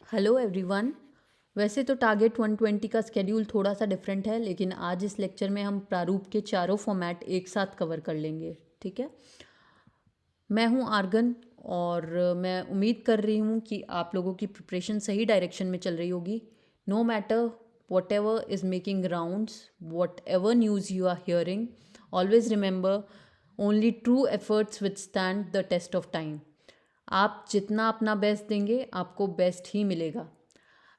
Hello everyone. वैसे तो target 120 का स्केड्यूल थोड़ा सा डिफरेंट है, लेकिन आज इस लेक्चर में हम प्रारूप के चारों फॉर्मेट एक साथ कवर कर लेंगे। ठीक है। मैं हूं आर्गन और मैं उम्मीद कर रही हूं कि आप लोगों की प्रिपरेशन सही डायरेक्शन में चल रही होगी। No matter whatever is making rounds, whatever news you are hearing, always remember only true efforts withstand the test of time. आप जितना अपना बेस्ट देंगे आपको बेस्ट ही मिलेगा।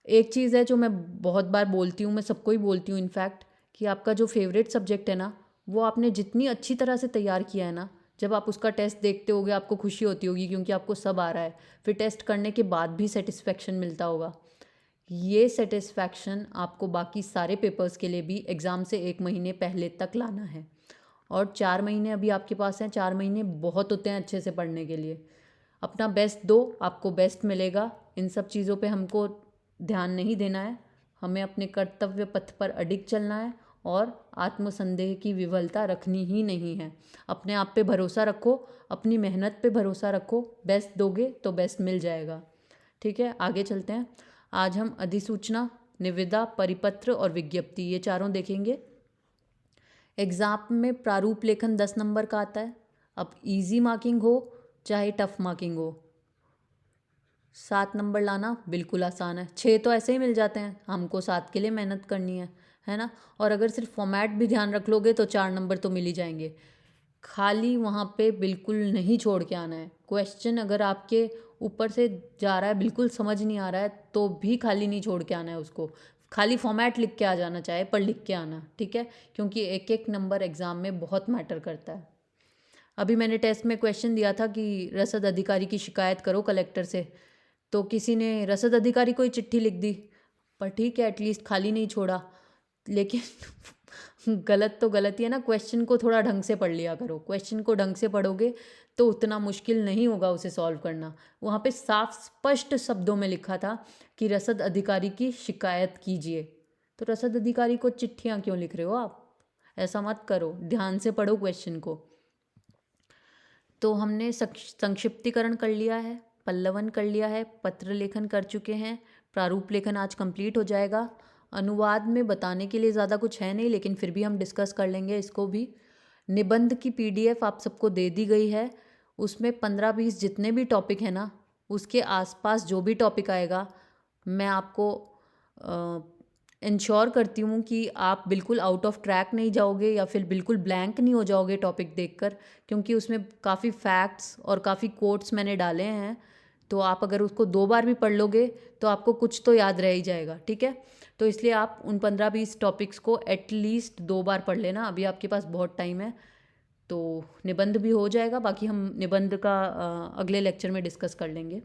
एक चीज़ है जो मैं बहुत बार बोलती हूँ, मैं सबको ही बोलती हूँ इनफैक्ट, कि आपका जो फेवरेट सब्जेक्ट है ना, वो आपने जितनी अच्छी तरह से तैयार किया है ना, जब आप उसका टेस्ट देखते होगे आपको खुशी होती होगी क्योंकि आपको सब आ रहा है। फिर टेस्ट करने के बाद भी सेटिस्फेक्शन मिलता होगा। ये सेटिस्फैक्शन आपको बाकी सारे पेपर्स के लिए भी एग्ज़ाम से 1 महीने पहले तक लाना है। और 4 महीने अभी आपके पास हैं। 4 महीने बहुत होते हैं अच्छे से पढ़ने के लिए। अपना बेस्ट दो, आपको बेस्ट मिलेगा। इन सब चीज़ों पे हमको ध्यान नहीं देना है। हमें अपने कर्तव्य पथ पर अडिग चलना है और आत्मसंदेह की विवलता रखनी ही नहीं है। अपने आप पे भरोसा रखो, अपनी मेहनत पे भरोसा रखो। बेस्ट दोगे तो बेस्ट मिल जाएगा। ठीक है, आगे चलते हैं। आज हम अधिसूचना, निविदा, परिपत्र और विज्ञप्ति, ये चारों देखेंगे। एग्ज़ाम में प्रारूप लेखन 10 नंबर का आता है। अब इजी मार्किंग हो चाहे टफ मार्किंग हो, 7 नंबर लाना बिल्कुल आसान है। 6 तो ऐसे ही मिल जाते हैं, हमको 7 के लिए मेहनत करनी है ना। और अगर सिर्फ फॉर्मेट भी ध्यान रख लोगे तो 4 नंबर तो मिल ही जाएंगे। खाली वहाँ पे बिल्कुल नहीं छोड़ के आना है। क्वेश्चन अगर आपके ऊपर से जा रहा है, बिल्कुल समझ नहीं आ रहा है, तो भी खाली नहीं छोड़ के आना है उसको। खाली फॉर्मेट लिख के आ जाना, चाहे पर लिख के आना। ठीक है, क्योंकि एक एक नंबर एग्ज़ाम में बहुत मैटर करता है। अभी मैंने टेस्ट में क्वेश्चन दिया था कि रसद अधिकारी की शिकायत करो कलेक्टर से, तो किसी ने रसद अधिकारी को ही चिट्ठी लिख दी। पर ठीक है, एटलीस्ट खाली नहीं छोड़ा। लेकिन गलत तो गलत ही है ना। क्वेश्चन को थोड़ा ढंग से पढ़ लिया करो। क्वेश्चन को ढंग से पढ़ोगे तो उतना मुश्किल नहीं होगा उसे सॉल्व करना। वहाँ पे साफ स्पष्ट शब्दों में लिखा था कि रसद अधिकारी की शिकायत कीजिए। तो रसद अधिकारी को चिट्ठियाँ क्यों लिख रहे हो आप? ऐसा मत करो, ध्यान से पढ़ो क्वेश्चन को। तो हमने संक्षिप्तीकरण कर लिया है, पल्लवन कर लिया है, पत्र लेखन कर चुके हैं, प्रारूप लेखन आज कंप्लीट हो जाएगा। अनुवाद में बताने के लिए ज़्यादा कुछ है नहीं, लेकिन फिर भी हम डिस्कस कर लेंगे इसको भी। निबंध की पीडीएफ आप सबको दे दी गई है। उसमें 15-20 जितने भी टॉपिक है ना, उसके आसपास जो भी टॉपिक आएगा, मैं आपको इंश्योर करती हूँ कि आप बिल्कुल आउट ऑफ ट्रैक नहीं जाओगे या फिर बिल्कुल ब्लैंक नहीं हो जाओगे टॉपिक देखकर, क्योंकि उसमें काफ़ी फैक्ट्स और काफ़ी कोट्स मैंने डाले हैं। तो आप अगर उसको 2 बार भी पढ़ लोगे तो आपको कुछ तो याद रह ही जाएगा। ठीक है, तो इसलिए आप उन 15-20 टॉपिक्स को एटलीस्ट 2 बार पढ़ लेना। अभी आपके पास बहुत टाइम है, तो निबंध भी हो जाएगा। बाकी हम निबंध का अगले लेक्चर में डिस्कस कर लेंगे।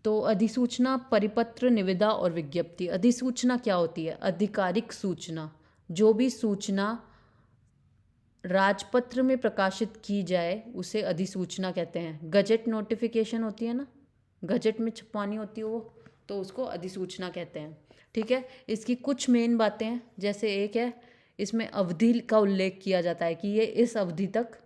तो अधिसूचना, परिपत्र, निविदा और विज्ञप्ति। अधिसूचना क्या होती है? आधिकारिक सूचना। जो भी सूचना राजपत्र में प्रकाशित की जाए उसे अधिसूचना कहते हैं। गजट नोटिफिकेशन होती है ना, गजट में छपवानी होती है वो, तो उसको अधिसूचना कहते हैं। ठीक है, इसकी कुछ मेन बातें हैं। जैसे एक है, इसमें अवधि का उल्लेख किया जाता है कि ये इस अवधि तक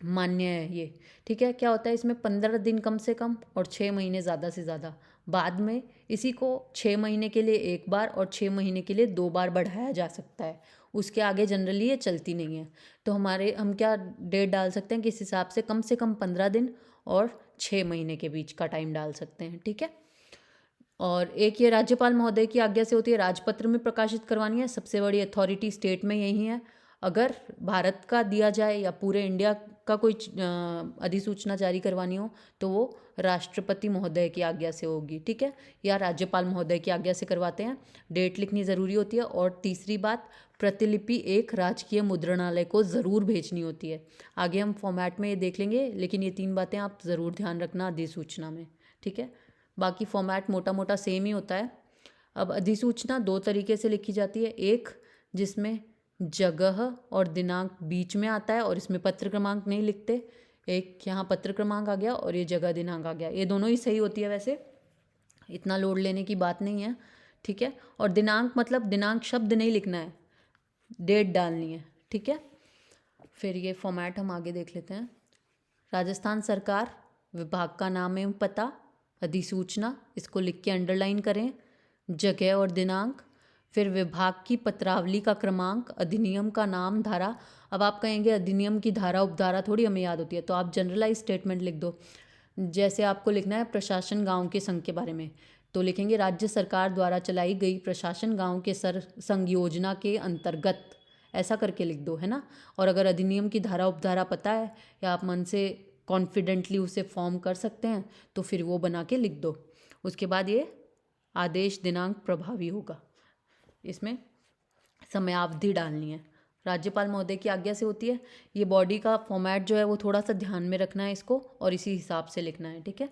मान्य है ये। ठीक है, क्या होता है इसमें 15 दिन कम से कम और 6 महीने ज़्यादा से ज़्यादा। बाद में इसी को 6 महीने के लिए 1 बार और 6 महीने के लिए 2 बार बढ़ाया जा सकता है। उसके आगे जनरली ये चलती नहीं है। तो हम क्या डेट डाल सकते हैं कि इस हिसाब से कम 15 दिन और 6 महीने के बीच का टाइम डाल सकते हैं। ठीक है, और एक ये राज्यपाल महोदय की आज्ञा से होती है, राजपत्र में प्रकाशित करवानी है। सबसे बड़ी अथॉरिटी स्टेट में यही है। अगर भारत का दिया जाए या पूरे इंडिया का कोई अधिसूचना जारी करवानी हो तो वो राष्ट्रपति महोदय की आज्ञा से होगी। ठीक है, या राज्यपाल महोदय की आज्ञा से करवाते हैं। डेट लिखनी ज़रूरी होती है। और तीसरी बात, प्रतिलिपि एक राजकीय मुद्रणालय को ज़रूर भेजनी होती है। आगे हम फॉर्मेट में ये देख लेंगे, लेकिन ये 3 बातें आप ज़रूर ध्यान रखना अधिसूचना में। ठीक है, बाकी फॉर्मेट मोटा मोटा सेम ही होता है। अब अधिसूचना 2 तरीके से लिखी जाती है। एक जिसमें जगह और दिनांक बीच में आता है और इसमें पत्र क्रमांक नहीं लिखते। एक यहाँ पत्र क्रमांक आ गया और ये जगह दिनांक आ गया। ये दोनों ही सही होती है, वैसे इतना लोड लेने की बात नहीं है। ठीक है, और दिनांक मतलब दिनांक शब्द नहीं लिखना है, डेट डालनी है। ठीक है, फिर ये फॉर्मेट हम आगे देख लेते हैं। राजस्थान सरकार, विभाग का नाम एवं पता, अधिसूचना, इसको लिख के अंडरलाइन करें, जगह और दिनांक, फिर विभाग की पत्रावली का क्रमांक, अधिनियम का नाम, धारा। अब आप कहेंगे अधिनियम की धारा उपधारा थोड़ी हमें याद होती है, तो आप जनरलाइज स्टेटमेंट लिख दो। जैसे आपको लिखना है प्रशासन गांव के संघ के बारे में, तो लिखेंगे राज्य सरकार द्वारा चलाई गई प्रशासन गांव के संघ योजना के अंतर्गत, ऐसा करके लिख दो, है ना। और अगर अधिनियम की धारा उपधारा पता है या आप मन से कॉन्फिडेंटली उसे फॉर्म कर सकते हैं तो फिर वो बना के लिख दो। उसके बाद ये आदेश दिनांक प्रभावी होगा, इसमें समयावधि डालनी है, राज्यपाल महोदय की आज्ञा से होती है। ये बॉडी का फॉर्मेट जो है वो थोड़ा सा ध्यान में रखना है इसको, और इसी हिसाब से लिखना है, ठीक है।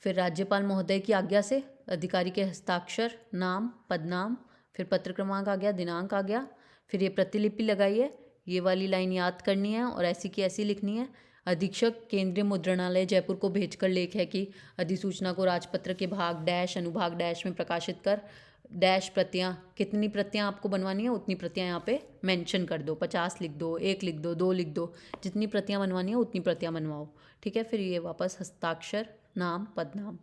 फिर राज्यपाल महोदय की आज्ञा से अधिकारी के हस्ताक्षर, नाम, पदनाम, फिर पत्र क्रमांक आ गया, दिनांक आ गया, फिर ये प्रतिलिपि लगाइए, ये वाली लाइन याद करनी है और ऐसी की ऐसी लिखनी है। अधीक्षक केंद्रीय मुद्रणालय जयपुर को भेजकर लेख है कि अधिसूचना को राजपत्र के भाग डैश अनुभाग डैश में प्रकाशित कर डैश प्रतियाँ, कितनी प्रतियाँ आपको बनवानी है उतनी प्रतियाँ यहाँ पे मेंशन कर दो, 50 लिख दो, 1 लिख दो, 2 लिख दो, जितनी प्रतियाँ बनवानी है उतनी प्रतियाँ बनवाओ, ठीक है। फिर ये वापस हस्ताक्षर, नाम, पदनाम,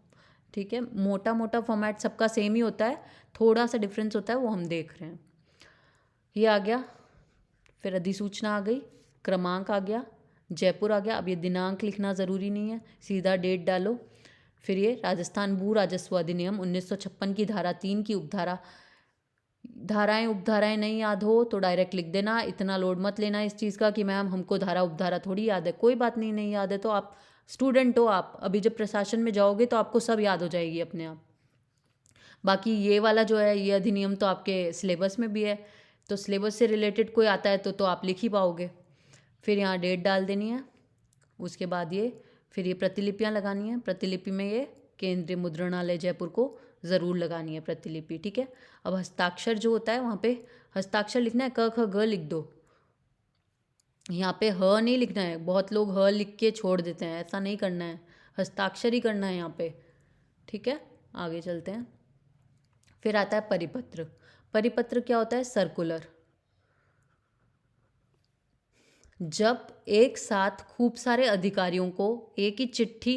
ठीक है। मोटा मोटा फॉर्मेट सबका सेम ही होता है, थोड़ा सा डिफरेंस होता है वो हम देख रहे हैं। ये आ गया, फिर अधिसूचना आ गई, क्रमांक आ गया, जयपुर आ गया। अब ये दिनांक लिखना ज़रूरी नहीं है, सीधा डेट डालो। फिर ये राजस्थान भू राजस्व अधिनियम 1956 की धारा 3 की उपधारा, धाराएं उपधाराएं नहीं याद हो तो डायरेक्ट लिख देना, इतना लोड मत लेना इस चीज़ का कि मैम हमको धारा उपधारा थोड़ी याद है। कोई बात नहीं, नहीं याद है तो आप स्टूडेंट हो, आप अभी जब प्रशासन में जाओगे तो आपको सब याद हो जाएगी अपने आप। बाकी ये वाला जो है ये अधिनियम तो आपके सिलेबस में भी है, तो सिलेबस से रिलेटेड कोई आता है तो आप लिख ही पाओगे। फिर यहाँ डेट डाल देनी है। उसके बाद ये फिर ये प्रतिलिपियाँ लगानी है, प्रतिलिपि में ये केंद्रीय मुद्रणालय जयपुर को ज़रूर लगानी है प्रतिलिपि, ठीक है। अब हस्ताक्षर जो होता है वहाँ पे हस्ताक्षर लिखना है, क ख ग लिख दो, यहाँ पे ह नहीं लिखना है। बहुत लोग ह लिख के छोड़ देते हैं, ऐसा नहीं करना है, हस्ताक्षर ही करना है यहाँ पे, ठीक है। आगे चलते हैं। फिर आता है परिपत्र। परिपत्र क्या होता है? सर्कुलर। जब एक साथ खूब सारे अधिकारियों को एक ही चिट्ठी,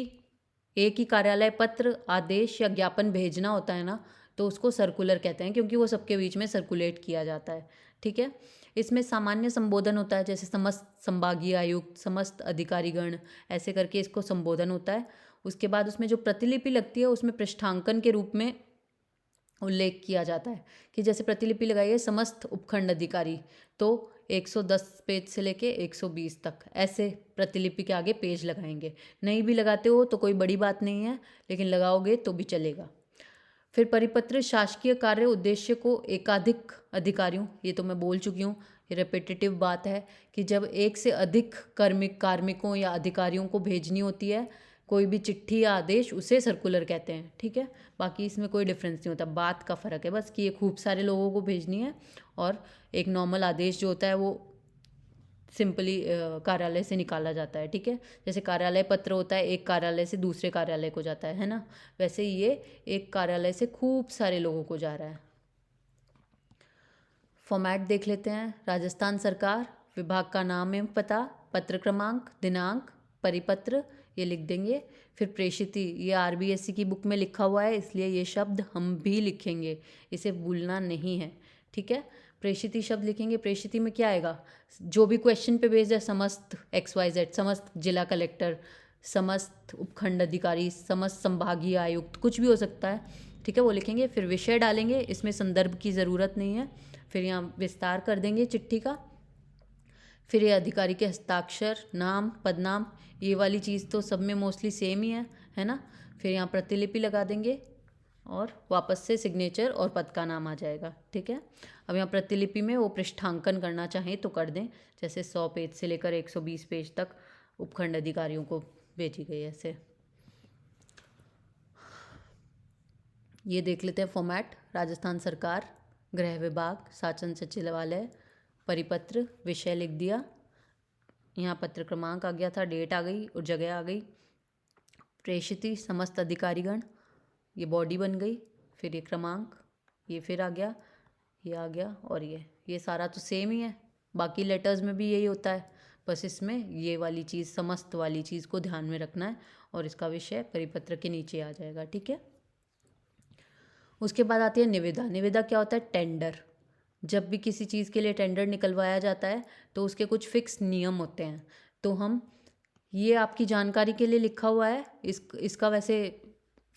एक ही कार्यालय पत्र, आदेश या ज्ञापन भेजना होता है ना, तो उसको सर्कुलर कहते हैं, क्योंकि वो सबके बीच में सर्कुलेट किया जाता है, ठीक है। इसमें सामान्य संबोधन होता है, जैसे समस्त संभागीय आयुक्त, समस्त अधिकारीगण, ऐसे करके इसको संबोधन होता है। उसके बाद उसमें जो प्रतिलिपि लगती है उसमें पृष्ठांकन के रूप में उल्लेख किया जाता है कि जैसे प्रतिलिपि लगाइए समस्त उपखंड अधिकारी, तो 110 पेज से लेके 120 तक ऐसे प्रतिलिपि के आगे पेज लगाएंगे। नहीं भी लगाते हो तो कोई बड़ी बात नहीं है, लेकिन लगाओगे तो भी चलेगा। फिर परिपत्र शासकीय कार्य उद्देश्य को एकाधिक अधिकारियों, ये तो मैं बोल चुकी हूँ, ये रेपिटेटिव बात है कि जब एक से अधिक कार्मिकों या अधिकारियों को भेजनी होती है कोई भी चिट्ठी या आदेश, उसे सर्कुलर कहते हैं, ठीक है। बाकी इसमें कोई डिफरेंस नहीं होता, बात का फ़र्क है बस कि ये खूब सारे लोगों को भेजनी है, और एक नॉर्मल आदेश जो होता है वो सिंपली कार्यालय से निकाला जाता है, ठीक है। जैसे कार्यालय पत्र होता है, एक कार्यालय से दूसरे कार्यालय को जाता है ना, वैसे ही ये एक कार्यालय से खूब सारे लोगों को जा रहा है। फॉर्मेट देख लेते हैं। राजस्थान सरकार, विभाग का नाम एवं पता, पत्र क्रमांक, दिनांक, परिपत्र, ये लिख देंगे। फिर प्रेषिति, ये आरबीएससी की बुक में लिखा हुआ है, इसलिए ये शब्द हम भी लिखेंगे, इसे भूलना नहीं है, ठीक है। प्रेषिति शब्द लिखेंगे। प्रेषिति में क्या आएगा? जो भी क्वेश्चन पे बेस्ड है, समस्त XYZ, समस्त जिला कलेक्टर, समस्त उपखंड अधिकारी, समस्त संभागीय आयुक्त, कुछ भी हो सकता है, ठीक है, वो लिखेंगे। फिर विषय डालेंगे, इसमें संदर्भ की ज़रूरत नहीं है। फिर यहाँ विस्तार कर देंगे चिट्ठी का। फिर ये अधिकारी के हस्ताक्षर, नाम, पदनाम, ये वाली चीज़ तो सब में मोस्टली सेम ही है ना। फिर यहाँ प्रतिलिपि लगा देंगे और वापस से सिग्नेचर और पद का नाम आ जाएगा, ठीक है। अब यहाँ प्रतिलिपि में वो पृष्ठांकन करना चाहें तो कर दें, जैसे 100 पेज से लेकर 120 पेज तक उपखंड अधिकारियों को भेजी गई, ऐसे। ये देख लेते हैं फॉर्मेट। राजस्थान सरकार, गृह विभाग, शासन सचिवालय, परिपत्र, विषय लिख दिया, यहाँ पत्र क्रमांक आ गया था, डेट आ गई और जगह आ गई। प्रेषिति, समस्त अधिकारीगण, ये बॉडी बन गई। फिर ये क्रमांक, ये फिर आ गया, ये आ गया, और ये सारा तो सेम ही है, बाकी लेटर्स में भी यही होता है, बस इसमें ये वाली चीज़, समस्त वाली चीज़ को ध्यान में रखना है और इसका विषय परिपत्र के नीचे आ जाएगा, ठीक है। उसके बाद आती है निविदा। निविदा क्या होता है? टेंडर। जब भी किसी चीज़ के लिए टेंडर निकलवाया जाता है तो उसके कुछ फिक्स नियम होते हैं। तो हम, ये आपकी जानकारी के लिए लिखा हुआ है, इसका वैसे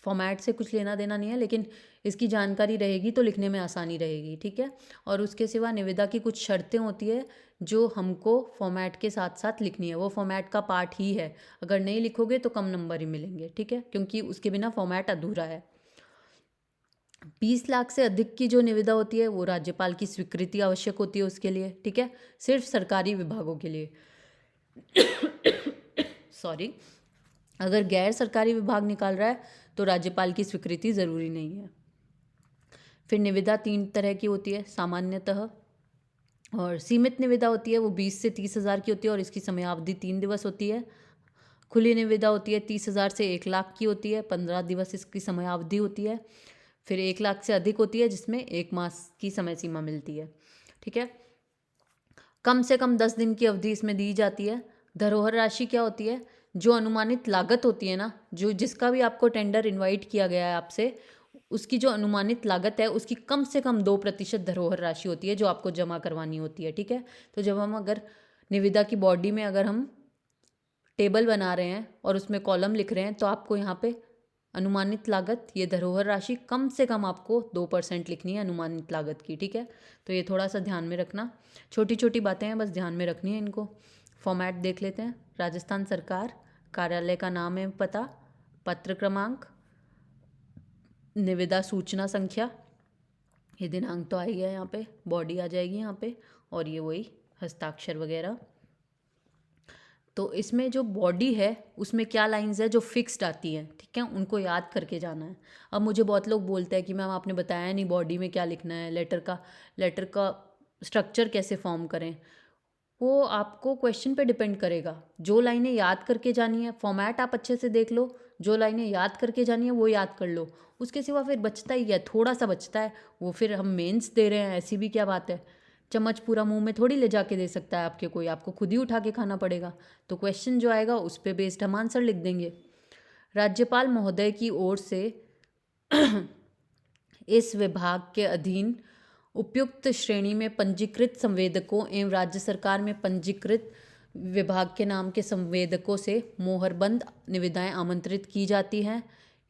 फॉर्मेट से कुछ लेना देना नहीं है, लेकिन इसकी जानकारी रहेगी तो लिखने में आसानी रहेगी, ठीक है। और उसके सिवा निविदा की कुछ शर्तें होती है जो हमको फॉर्मेट के साथ साथ लिखनी है, वो फॉर्मेट का पार्ट ही है। अगर नहीं लिखोगे तो कम नंबर ही मिलेंगे, ठीक है, क्योंकि उसके बिना फॉर्मेट अधूरा है। 20 लाख से अधिक की जो निविदा होती है वो राज्यपाल की स्वीकृति आवश्यक होती है उसके लिए, ठीक है, सिर्फ सरकारी विभागों के लिए। सॉरी, अगर गैर सरकारी विभाग निकाल रहा है तो राज्यपाल की स्वीकृति ज़रूरी नहीं है। फिर निविदा 3 तरह की होती है, सामान्यतः और सीमित निविदा होती है, वो 20 से 30 हज़ार की होती है और इसकी समयावधि 3 दिवस होती है। खुली निविदा होती है 30 हज़ार से 1 लाख की होती है, 15 दिवस इसकी समयावधि होती है। फिर 1 लाख से अधिक होती है जिसमें 1 मास की समय सीमा मिलती है, ठीक है। कम से कम 10 दिन की अवधि इसमें दी जाती है। धरोहर राशि क्या होती है? जो अनुमानित लागत होती है ना, जो जिसका भी आपको टेंडर इनवाइट किया गया है आपसे, उसकी जो अनुमानित लागत है उसकी कम से कम 2% धरोहर राशि होती है जो आपको जमा करवानी होती है, ठीक है। तो जब हम अगर निविदा की बॉडी में अगर हम टेबल बना रहे हैं और उसमें कॉलम लिख रहे हैं तो आपको यहाँ पे अनुमानित लागत, ये धरोहर राशि कम से कम आपको 2% लिखनी है अनुमानित लागत की, ठीक है। तो ये थोड़ा सा ध्यान में रखना, छोटी छोटी बातें हैं, बस ध्यान में रखनी है इनको। फॉर्मेट देख लेते हैं। राजस्थान सरकार, कार्यालय का नाम एवं पता, पत्र क्रमांक, निविदा सूचना संख्या, ये दिनांक तो आई है यहाँ पे, बॉडी आ जाएगी यहाँ पे, और ये वही हस्ताक्षर वगैरह। तो इसमें जो बॉडी है उसमें क्या लाइंस है जो फिक्स्ड आती हैं, ठीक है, उनको याद करके जाना है। अब मुझे बहुत लोग बोलते हैं कि मैम आपने बताया नहीं बॉडी में क्या लिखना है, लेटर का स्ट्रक्चर कैसे फॉर्म करें। वो आपको क्वेश्चन पे डिपेंड करेगा। जो लाइनें याद करके जानी है, फॉर्मेट आप अच्छे से देख लो, जो लाइनें याद करके जानी है वो याद कर लो। उसके सिवा फिर बचता ही है, थोड़ा सा बचता है, वो फिर हम मेंस दे रहे हैं, ऐसी भी क्या बात है। चम्मच पूरा मुंह में थोड़ी ले जाके दे सकता है आपके कोई, आपको खुद ही उठा के खाना पड़ेगा। तो क्वेश्चन जो आएगा उस पर बेस्ड हम आंसर लिख देंगे। राज्यपाल महोदय की ओर से इस विभाग के अधीन उपयुक्त श्रेणी में पंजीकृत संवेदकों एवं राज्य सरकार में पंजीकृत विभाग के नाम के संवेदकों से मोहरबंद निविदाएं आमंत्रित की जाती हैं।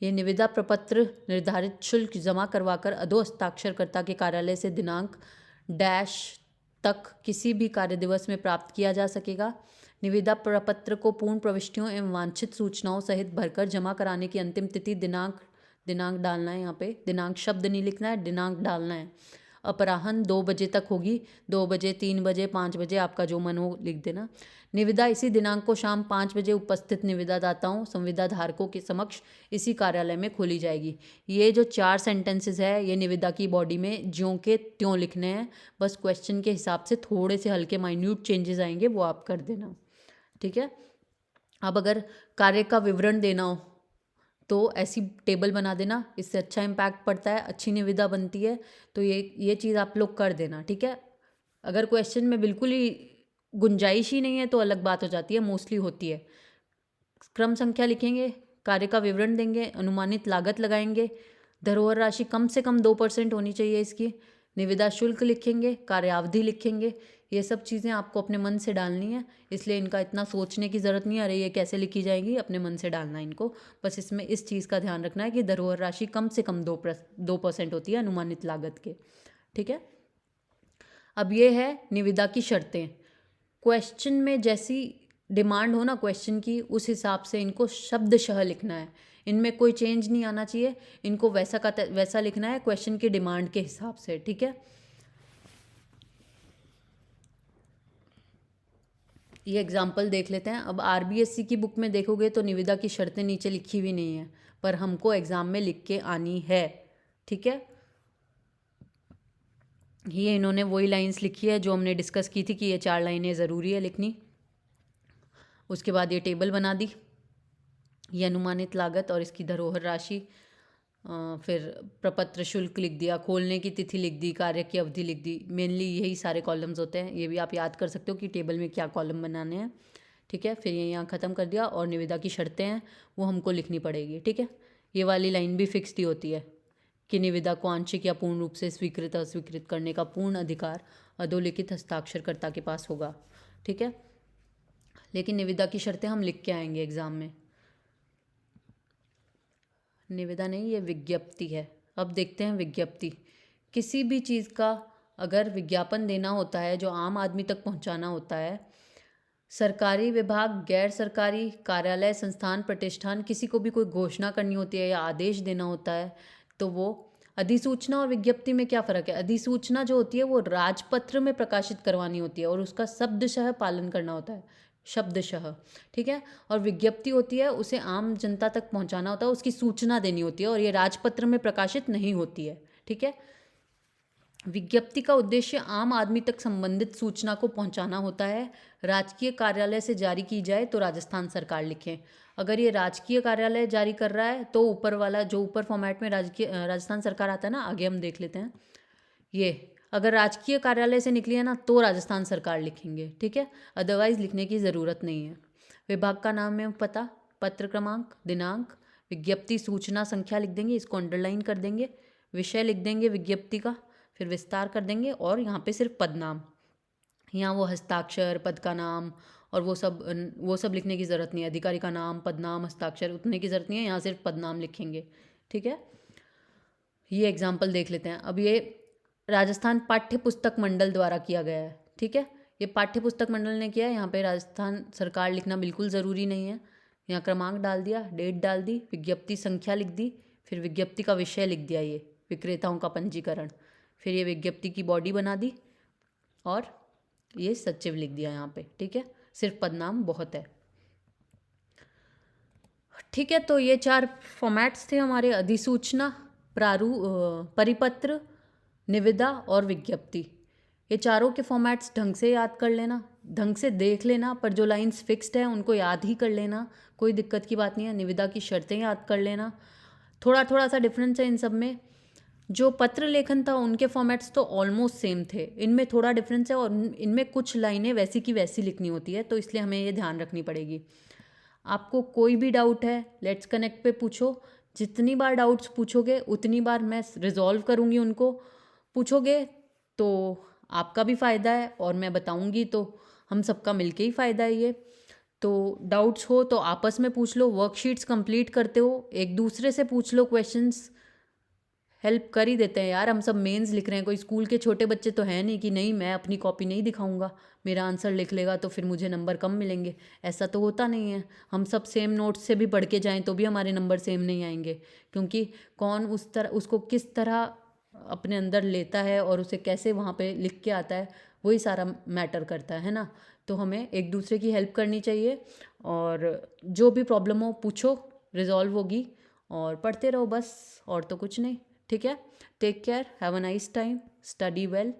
ये निविदा प्रपत्र निर्धारित शुल्क जमा करवाकर अधो हस्ताक्षरकर्ता के कार्यालय से दिनांक डैश तक किसी भी कार्य दिवस में प्राप्त किया जा सकेगा। निविदा प्रपत्र को पूर्ण प्रविष्टियों एवं वांछित सूचनाओं सहित भरकर जमा कराने की अंतिम तिथि दिनांक डालना है, यहाँ पे दिनांक शब्द नहीं लिखना है, दिनांक डालना है, अपराह्न 2 बजे तक होगी। 2 बजे, 3 बजे, 5 बजे, आपका जो मन हो लिख देना। निविदा इसी दिनांक को शाम 5 बजे उपस्थित निविदादाताओं संविदा धारकों के समक्ष इसी कार्यालय में खोली जाएगी। ये जो 4 सेंटेंसेस है ये निविदा की बॉडी में ज्यों के त्यों लिखने हैं, बस क्वेश्चन के हिसाब से थोड़े से हल्के माइन्यूट चेंजेस आएंगे, वो आप कर देना, ठीक है। अब अगर कार्य का विवरण देना हो तो ऐसी टेबल बना देना, इससे अच्छा इम्पैक्ट पड़ता है, अच्छी निविदा बनती है। तो ये चीज़ आप लोग कर देना, ठीक है। अगर क्वेश्चन में बिल्कुल ही गुंजाइश ही नहीं है तो अलग बात हो जाती है, मोस्टली होती है। क्रम संख्या लिखेंगे, कार्य का विवरण देंगे, अनुमानित लागत लगाएंगे, धरोहर राशि कम से कम 2% होनी चाहिए इसकी, निविदा शुल्क लिखेंगे, कार्यावधि लिखेंगे। ये सब चीज़ें आपको अपने मन से डालनी है, इसलिए इनका इतना सोचने की ज़रूरत नहीं आ रही है कैसे लिखी जाएंगी, अपने मन से डालना है इनको। बस इसमें इस चीज़ का ध्यान रखना है कि धरोहर राशि कम से कम 2% होती है अनुमानित लागत के, ठीक है। अब ये है निविदा की शर्तें। क्वेश्चन में जैसी डिमांड हो ना क्वेश्चन की, उस हिसाब से इनको शब्दशः लिखना है, इनमें कोई चेंज नहीं आना चाहिए, इनको वैसा का वैसा लिखना है क्वेश्चन की डिमांड के हिसाब से, ठीक है। ये एग्जाम्पल देख लेते हैं। अब आरबीएससी की बुक में देखोगे तो निविदा की शर्तें नीचे लिखी हुई नहीं है, पर हमको एग्जाम में लिख के आनी है, ठीक है। ये इन्होंने वही लाइंस लिखी है जो हमने डिस्कस की थी कि ये 4 लाइनें ज़रूरी है लिखनी। उसके बाद ये टेबल बना दी, ये अनुमानित लागत और इसकी धरोहर राशि फिर प्रपत्र शुल्क लिख दिया, खोलने की तिथि लिख दी, कार्य की अवधि लिख दी। मेनली यही सारे कॉलम्स होते हैं, ये भी आप याद कर सकते हो कि टेबल में क्या कॉलम बनाने हैं। ठीक है, फिर ये यहाँ ख़त्म कर दिया और निविदा की शर्तें हैं वो हमको लिखनी पड़ेगी। ठीक है, ये वाली लाइन भी फिक्स्ड ही होती है कि निविदा को आंशिक या पूर्ण रूप से स्वीकृत अस्वीकृत करने का पूर्ण अधिकार अधोलिखित हस्ताक्षरकर्ता के पास होगा। ठीक है, लेकिन निविदा की शर्तें हम लिख के आएंगे एग्ज़ाम में। निविदा नहीं, ये विज्ञप्ति है। अब देखते हैं विज्ञप्ति। किसी भी चीज़ का अगर विज्ञापन देना होता है जो आम आदमी तक पहुंचाना होता है, सरकारी विभाग, गैर सरकारी कार्यालय, संस्थान, प्रतिष्ठान, किसी को भी कोई घोषणा करनी होती है या आदेश देना होता है, तो वो अधिसूचना और विज्ञप्ति में क्या फ़र्क है? अधिसूचना जो होती है वो राजपत्र में प्रकाशित करवानी होती है और उसका शब्दशः पालन करना होता है, शब्दशः। ठीक है, और विज्ञप्ति होती है उसे आम जनता तक पहुंचाना होता है, उसकी सूचना देनी होती है और ये राजपत्र में प्रकाशित नहीं होती है। ठीक है, विज्ञप्ति का उद्देश्य आम आदमी तक संबंधित सूचना को पहुंचाना होता है। राजकीय कार्यालय से जारी की जाए तो राजस्थान सरकार लिखें। अगर ये राजकीय कार्यालय जारी कर रहा है तो ऊपर वाला जो ऊपर फॉर्मेट में राजस्थान सरकार आता है ना, आगे हम देख लेते हैं। ये अगर राजकीय कार्यालय से निकली है ना तो राजस्थान सरकार लिखेंगे। ठीक है, अदरवाइज लिखने की ज़रूरत नहीं है। विभाग का नाम में पता, पत्र क्रमांक, दिनांक, विज्ञप्ति सूचना संख्या लिख देंगे, इसको अंडरलाइन कर देंगे, विषय लिख देंगे विज्ञप्ति का, फिर विस्तार कर देंगे और यहाँ पे सिर्फ पद नाम। यहाँ वो हस्ताक्षर, पद का नाम और वो सब लिखने की ज़रूरत नहीं है। अधिकारी का नाम, पद नाम, हस्ताक्षर उतने की ज़रूरत नहीं है, यहाँ सिर्फ पद नाम लिखेंगे। ठीक है, ये एग्जाम्पल देख लेते हैं। अब ये राजस्थान पाठ्य पुस्तक मंडल द्वारा किया गया है। ठीक है, ये पाठ्य पुस्तक मंडल ने किया है, यहाँ पे राजस्थान सरकार लिखना बिल्कुल ज़रूरी नहीं है। यहाँ क्रमांक डाल दिया, डेट डाल दी, विज्ञप्ति संख्या लिख दी, फिर विज्ञप्ति का विषय लिख दिया, ये विक्रेताओं का पंजीकरण, फिर ये विज्ञप्ति की बॉडी बना दी और ये सचिव लिख दिया यहाँ पे। ठीक है, सिर्फ पदनाम बहुत है। ठीक है, तो ये 4 फॉर्मेट्स थे हमारे, अधिसूचना, परिपत्र, निविदा और विज्ञप्ति। ये चारों के फॉर्मेट्स ढंग से याद कर लेना, ढंग से देख लेना, पर जो लाइंस फिक्स्ड है उनको याद ही कर लेना, कोई दिक्कत की बात नहीं है। निविदा की शर्तें याद कर लेना। थोड़ा थोड़ा सा डिफरेंस है इन सब में। जो पत्र लेखन था उनके फॉर्मेट्स तो ऑलमोस्ट सेम थे, इनमें थोड़ा डिफरेंस है और इनमें कुछ लाइनें वैसी की वैसी लिखनी होती है, तो इसलिए हमें ये ध्यान रखनी पड़ेगी। आपको कोई भी डाउट है लेट्स कनेक्ट पे पूछो। जितनी बार डाउट्स पूछोगे उतनी बार मैं रिजॉल्व करूँगी उनको। पूछोगे तो आपका भी फ़ायदा है और मैं बताऊँगी तो हम सबका मिलके ही फ़ायदा है ये। तो डाउट्स हो तो आपस में पूछ लो, वर्कशीट्स कंप्लीट करते हो एक दूसरे से पूछ लो क्वेश्चंस, हेल्प कर ही देते हैं यार। हम सब मेंस लिख रहे हैं, कोई स्कूल के छोटे बच्चे तो हैं नहीं कि नहीं मैं अपनी कॉपी नहीं दिखाऊंगा, मेरा आंसर लिख लेगा तो फिर मुझे नंबर कम मिलेंगे। ऐसा तो होता नहीं है। हम सब सेम नोट्स से भी पढ़ के जाएं तो भी हमारे नंबर सेम नहीं आएंगे, क्योंकि कौन उसको किस तरह अपने अंदर लेता है और उसे कैसे वहाँ पे लिख के आता है, वही सारा मैटर करता है ना। तो हमें एक दूसरे की हेल्प करनी चाहिए और जो भी प्रॉब्लम हो पूछो, रिजॉल्व होगी। और पढ़ते रहो बस, और तो कुछ नहीं। ठीक है, take care, have a nice time, study well.